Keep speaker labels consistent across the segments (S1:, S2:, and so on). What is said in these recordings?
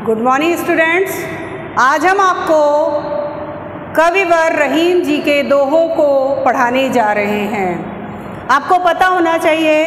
S1: Good morning students. आज हम आपको कविवर रहीम जी के दोहों को पढ़ाने जा रहे हैं। आपको पता होना चाहिए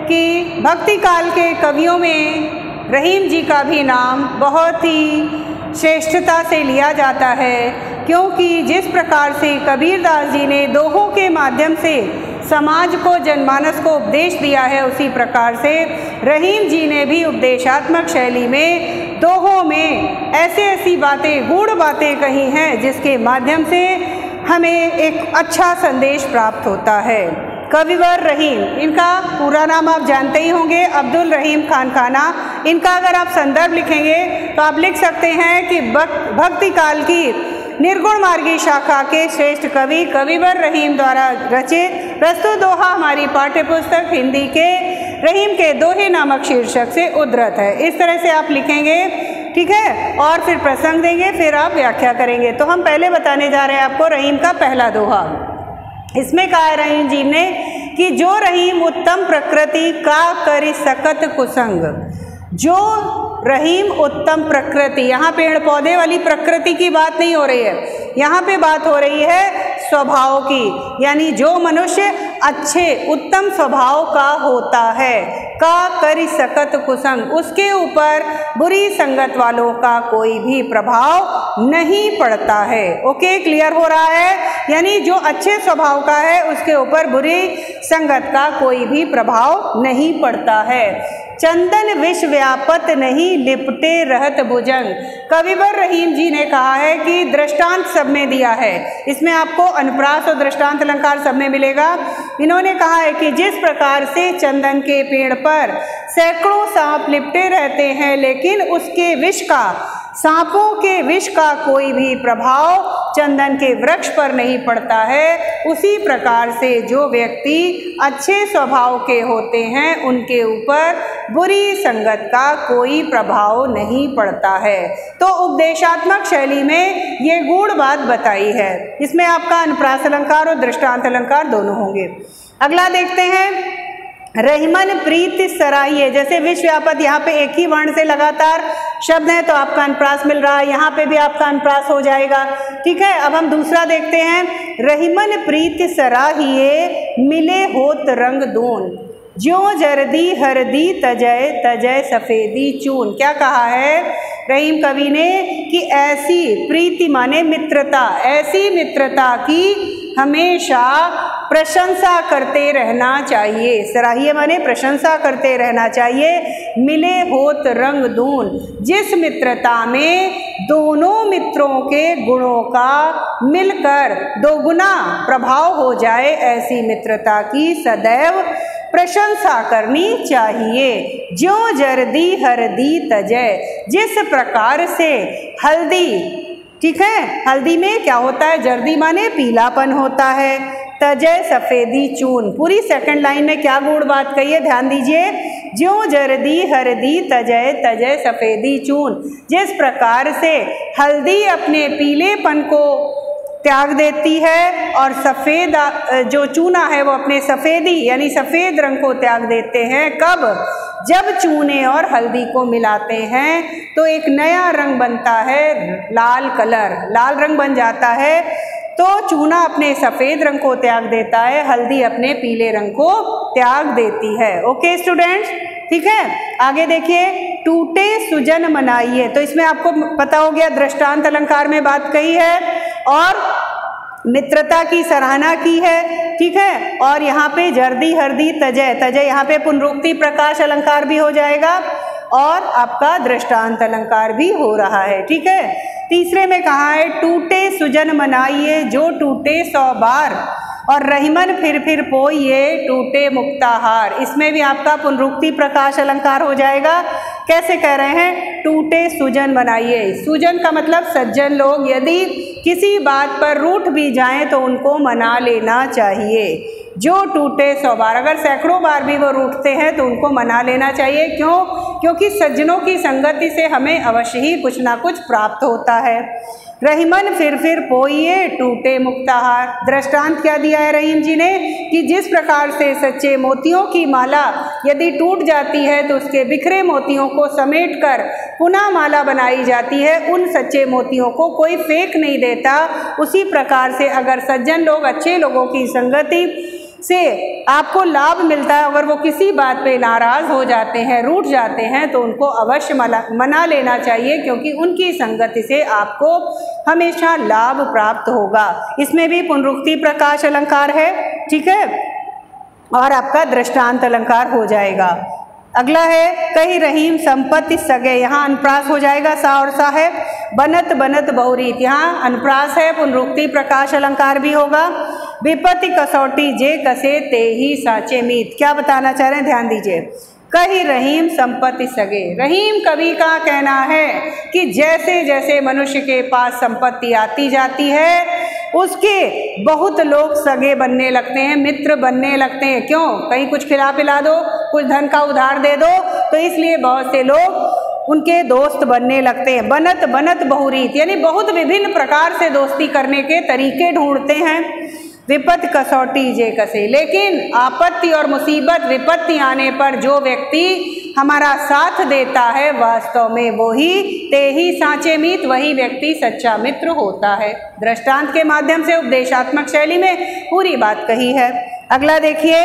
S1: कि भक्ति काल के कवियों में रहीम जी का भी नाम बहुत ही श्रेष्ठता से लिया जाता है, क्योंकि जिस प्रकार से कबीरदास जी ने दोहों के माध्यम से समाज को, जनमानस को उपदेश दिया है, उसी प्रकार से रहीम जी ने भी उपदेशात्मक शैली में दोहों में ऐसी बातें, गूढ़ बातें कही हैं जिसके माध्यम से हमें एक अच्छा संदेश प्राप्त होता है। कविवर रहीम, इनका पूरा नाम आप जानते ही होंगे, अब्दुल रहीम खान खाना। इनका अगर आप संदर्भ लिखेंगे तो आप लिख सकते हैं कि भक्ति काल की निर्गुण मार्गी शाखा के श्रेष्ठ कवि कविवर रहीम द्वारा रचित प्रस्तुत दोहा हमारी पाठ्य पुस्तक हिंदी के रहीम के दोहे नामक शीर्षक से उद्धृत है। इस तरह से आप लिखेंगे, ठीक है, और फिर प्रसंग देंगे, फिर आप व्याख्या करेंगे। तो हम पहले बताने जा रहे हैं आपको रहीम का पहला दोहा। इसमें कहा है रहीम जी ने कि जो रहीम उत्तम प्रकृति का करि सकत कुसंग। जो रहीम उत्तम प्रकृति, यहाँ पेड़ पौधे वाली प्रकृति की बात नहीं हो रही है, यहाँ पे बात हो रही है स्वभाव की, यानी जो मनुष्य अच्छे उत्तम स्वभाव का होता है, का करि सकत कुसंग, उसके ऊपर बुरी संगत वालों का कोई भी प्रभाव नहीं पड़ता है। ओके, क्लियर हो रहा है? यानी जो अच्छे स्वभाव का है उसके ऊपर बुरी संगत का कोई भी प्रभाव नहीं पड़ता है। चंदन विष व्यापत नहीं लिपटे रहत भुजंग। कविवर रहीम जी ने कहा है कि दृष्टांत सब में दिया है, इसमें आपको अनुप्रास और दृष्टांत अलंकार सब में मिलेगा। इन्होंने कहा है कि जिस प्रकार से चंदन के पेड़ पर सैकड़ों सांप लिपटे रहते हैं, लेकिन उसके विष का, सांपों के विष का कोई भी प्रभाव चंदन के वृक्ष पर नहीं पड़ता है, उसी प्रकार से जो व्यक्ति अच्छे स्वभाव के होते हैं उनके ऊपर बुरी संगत का कोई प्रभाव नहीं पड़ता है। तो उपदेशात्मक शैली में ये गूढ़ बात बताई है। इसमें आपका अनुप्रास अलंकार और दृष्टांत अलंकार दोनों होंगे। अगला देखते हैं, रहीमन प्रीति सराहिए। जैसे विश्व व्यापक, यहाँ पे एक ही वर्ण से लगातार शब्द है तो आपका अनुप्रास मिल रहा है, यहाँ पे भी आपका अनुप्रास हो जाएगा। ठीक है, अब हम दूसरा देखते हैं, रहीमन प्रीति सराहिए मिले होत रंग दून। ज्यों जर्दी हरदी तजय तजय सफेदी चून। क्या कहा है रहीम कवि ने कि ऐसी प्रीति माने मित्रता, ऐसी मित्रता की हमेशा प्रशंसा करते रहना चाहिए। सराहिए माने प्रशंसा करते रहना चाहिए। मिले होत रंग दून, जिस मित्रता में दोनों मित्रों के गुणों का मिलकर दोगुना प्रभाव हो जाए, ऐसी मित्रता की सदैव प्रशंसा करनी चाहिए। ज्यों जर्दी हरदी तजय, जिस प्रकार से हल्दी, ठीक है, हल्दी में क्या होता है, जर्दी माने पीलापन होता है, तजय सफेदी चून। पूरी सेकंड लाइन में क्या गूढ़ बात कही है, ध्यान दीजिए। ज्यों जर्दी हरदी तजय तजय सफेदी चून, जिस प्रकार से हल्दी अपने पीलेपन को त्याग देती है और सफ़ेद जो चूना है वो अपने सफ़ेदी यानी सफ़ेद रंग को त्याग देते हैं। कब? जब चूने और हल्दी को मिलाते हैं तो एक नया रंग बनता है, लाल कलर, लाल रंग बन जाता है। तो चूना अपने सफ़ेद रंग को त्याग देता है, हल्दी अपने पीले रंग को त्याग देती है। ओके स्टूडेंट्स, ठीक है। आगे देखिए, टूटे सुजन मनाइए। तो इसमें आपको पता हो गया, दृष्टांत अलंकार में बात कही है और मित्रता की सराहना की है, ठीक है। और यहाँ पे जर्दी हरदी तजय, तजय यहाँ पे पुनरुक्ति प्रकाश अलंकार भी हो जाएगा और आपका दृष्टांत अलंकार भी हो रहा है, ठीक है। तीसरे में कहा है, टूटे सुजन मनाइए जो टूटे 100 बार, और रहीमन फिर पोइए टूटे मुक्ताहार। इसमें भी आपका पुनरुक्ति प्रकाश अलंकार हो जाएगा। कैसे कह रहे हैं, टूटे सुजन बनाइए। सुजन का मतलब सज्जन लोग यदि किसी बात पर रूठ भी जाएं तो उनको मना लेना चाहिए। जो टूटे 100 बार, अगर सैकड़ों बार भी वो रूठते हैं तो उनको मना लेना चाहिए। क्यों? क्योंकि सज्जनों की संगति से हमें अवश्य ही कुछ ना कुछ प्राप्त होता है। रहीमन फिर पोइए टूटे मुक्ताहार। दृष्टांत क्या दिया है रहीम जी ने कि जिस प्रकार से सच्चे मोतियों की माला यदि टूट जाती है तो उसके बिखरे मोतियों को समेटकर पुनः माला बनाई जाती है, उन सच्चे मोतियों को कोई फेंक नहीं देता। उसी प्रकार से अगर सज्जन लोग, अच्छे लोगों की संगति से आपको लाभ मिलता है, अगर वो किसी बात पे नाराज़ हो जाते हैं, रूठ जाते हैं, तो उनको अवश्य मना लेना चाहिए, क्योंकि उनकी संगति से आपको हमेशा लाभ प्राप्त होगा। इसमें भी पुनरुक्ति प्रकाश अलंकार है, ठीक है, और आपका दृष्टांत अलंकार हो जाएगा। अगला है कही रहीम संपत्ति सगे, यहाँ अनुप्रास हो जाएगा, सा और सा है। बनत बनत बहुरीत, यहाँ अनुप्रास है, पुनरुक्ति प्रकाश अलंकार भी होगा। विपत्ति कसौटी जे कसे ते ही साचे मीत, क्या बताना चाह रहे हैं, ध्यान दीजिए। कही रहीम संपत्ति सगे, रहीम कवि का कहना है कि जैसे जैसे मनुष्य के पास संपत्ति आती जाती है उसके बहुत लोग सगे बनने लगते हैं, मित्र बनने लगते हैं। क्यों? कहीं कुछ खिला पिला दो, कुछ धन का उधार दे दो, तो इसलिए बहुत से लोग उनके दोस्त बनने लगते हैं। बनत बनत बहुरीत, यानी बहुत विभिन्न प्रकार से दोस्ती करने के तरीके ढूंढते हैं। विपत्ति कसौटी जे कसे, लेकिन आपत्ति और मुसीबत विपत्ति आने पर जो व्यक्ति हमारा साथ देता है वास्तव में वही ते ही साचे मीत, वही व्यक्ति सच्चा मित्र होता है। दृष्टांत के माध्यम से उपदेशात्मक शैली में पूरी बात कही है। अगला देखिए,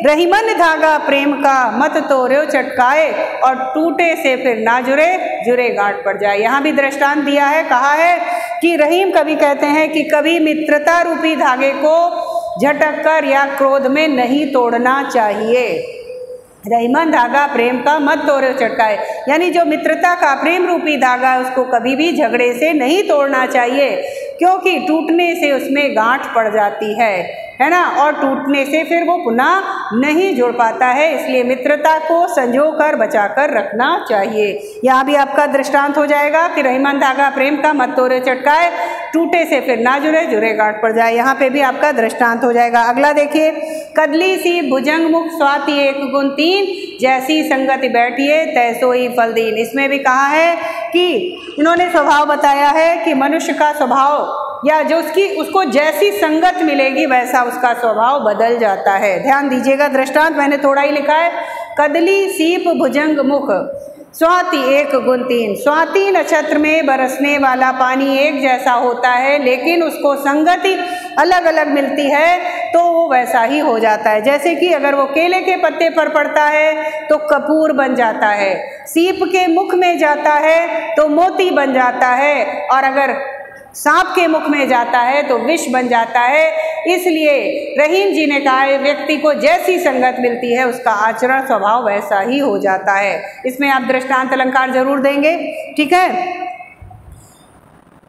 S1: रहीमन धागा प्रेम का मत तोड़ो चटकाए, और टूटे से फिर ना जुड़े जुड़े गांठ पड़ जाए। यहाँ भी दृष्टांत दिया है, कहा है कि रहीम कवि कहते हैं कि कभी मित्रता रूपी धागे को झटक कर या क्रोध में नहीं तोड़ना चाहिए। रहीमन धागा प्रेम का मत तोड़ो चटकाए, यानी जो मित्रता का प्रेम रूपी धागा है उसको कभी भी झगड़े से नहीं तोड़ना चाहिए, क्योंकि टूटने से उसमें गांठ पड़ जाती है ना, और टूटने से फिर वो पुनः नहीं जुड़ पाता है। इसलिए मित्रता को संजो कर बचा कर रखना चाहिए। यहाँ भी आपका दृष्टांत हो जाएगा कि रहीमन धागा प्रेम का मत तोड़ो चटकाए, टूटे से फिर ना जुड़े जुड़े गांठ पड़ जाए। यहाँ पे भी आपका दृष्टांत हो जाएगा। अगला देखिए, कदली सी भुजंग मुख स्वाति एक गुण तीन, जैसी संगति बैठिए तैसोई फल दीन। इसमें भी कहा है कि इन्होंने स्वभाव बताया है कि मनुष्य का स्वभाव या जो उसको जैसी संगत मिलेगी वैसा उसका स्वभाव बदल जाता है। ध्यान दीजिएगा, दृष्टांत मैंने थोड़ा ही लिखा है। कदली सीप भुजंग मुख स्वाति एक गुण तीन, स्वाति नक्षत्र में बरसने वाला पानी एक जैसा होता है, लेकिन उसको संगति अलग अलग मिलती है तो वो वैसा ही हो जाता है। जैसे कि अगर वो केले के पत्ते पर पड़ता है तो कपूर बन जाता है, सीप के मुख में जाता है तो मोती बन जाता है, और अगर सांप के मुख में जाता है तो विष बन जाता है। इसलिए रहीम जी ने कहा है, व्यक्ति को जैसी संगत मिलती है उसका आचरण स्वभाव वैसा ही हो जाता है। इसमें आप दृष्टांत अलंकार जरूर देंगे, ठीक है।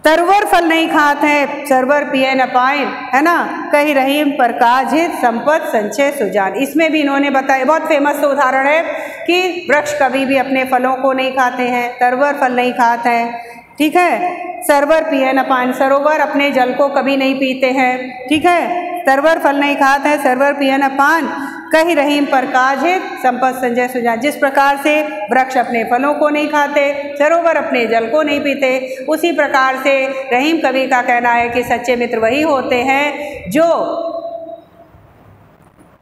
S1: तरवर फल नहीं खात है, सरवर पिए न पाए, है ना, कही रहीम पर काजित संपत संचय सुजान। इसमें भी इन्होंने बताया, बहुत फेमस उदाहरण है कि वृक्ष कभी भी अपने फलों को नहीं खाते हैं, तरवर फल नहीं खाते हैं, ठीक है। सरवर पिए न पान, सरोवर अपने जल को कभी नहीं पीते हैं, ठीक है। सरवर फल नहीं खाते हैं, सरवर पिए न पान, कही रहीम पर काज है संपत संजय सुजान। जिस प्रकार से वृक्ष अपने फलों को नहीं खाते, सरोवर अपने जल को नहीं पीते, उसी प्रकार से रहीम कवि का कहना है कि सच्चे मित्र वही होते हैं जो,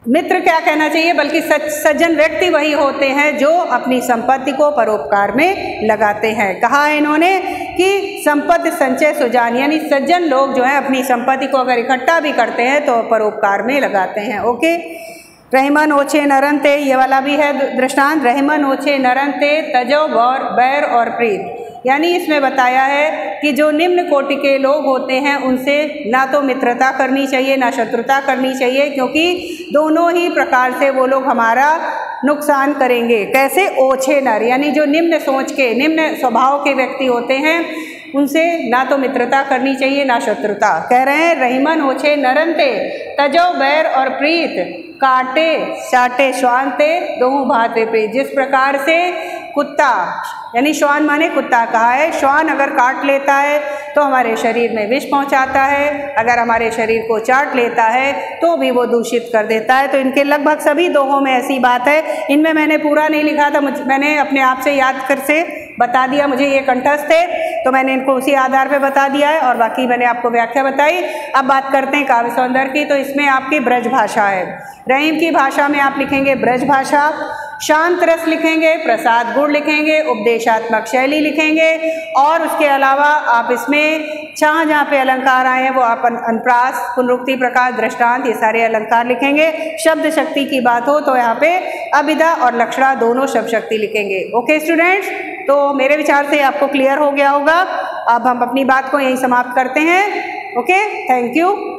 S1: मित्र क्या कहना चाहिए, बल्कि सज्जन व्यक्ति वही होते हैं जो अपनी संपत्ति को परोपकार में लगाते हैं। कहा है इन्होंने कि संपत्ति संचय सुजान, यानी सज्जन लोग जो है अपनी संपत्ति को अगर इकट्ठा भी करते हैं तो परोपकार में लगाते हैं। ओके, रहीमन ओछे नरनते, ये वाला भी है दृष्टांत। रहीमन ओछे नरनते तजो बैर और प्रीत, यानी इसमें बताया है कि जो निम्न कोटि के लोग होते हैं उनसे ना तो मित्रता करनी चाहिए ना शत्रुता करनी चाहिए, क्योंकि दोनों ही प्रकार से वो लोग हमारा नुकसान करेंगे। कैसे? ओछे नर, यानी जो निम्न सोच के, निम्न स्वभाव के व्यक्ति होते हैं उनसे ना तो मित्रता करनी चाहिए ना शत्रुता। कह रहे हैं रहीमन ओछे नरनते तजो बैर और प्रीत, काटे चाटे श्वानते दोहू भात विपरीत। जिस प्रकार से कुत्ता, यानी श्वान माने कुत्ता कहा है। श्वान अगर काट लेता है तो हमारे शरीर में विष पहुंचाता है, अगर हमारे शरीर को चाट लेता है तो भी वो दूषित कर देता है। तो इनके लगभग सभी दोहों में ऐसी बात है। इनमें मैंने पूरा नहीं लिखा था, मैंने अपने आप से याद कर से बता दिया, मुझे ये कंठस्थ थे तो मैंने इनको उसी आधार पे बता दिया है और बाकी मैंने आपको व्याख्या बताई। अब बात करते हैं काव्य सौंदर्य की। तो इसमें आपकी ब्रज भाषा है। रहीम की भाषा में आप लिखेंगे ब्रज भाषा, शांत रस लिखेंगे, प्रसाद गुण लिखेंगे, उपदेशात्मक शैली लिखेंगे और उसके अलावा आप इसमें जहाँ जहाँ पे अलंकार आए हैं वो आप अनुप्रास, पुनरुक्ति, प्रकाश, दृष्टांत, ये सारे अलंकार लिखेंगे। शब्द शक्ति की बात हो तो यहाँ पे अभिधा और लक्षणा दोनों शब्द शक्ति लिखेंगे। ओके स्टूडेंट्स, तो मेरे विचार से आपको क्लियर हो गया होगा। अब हम अपनी बात को यहीं समाप्त करते हैं। Okay, thank you.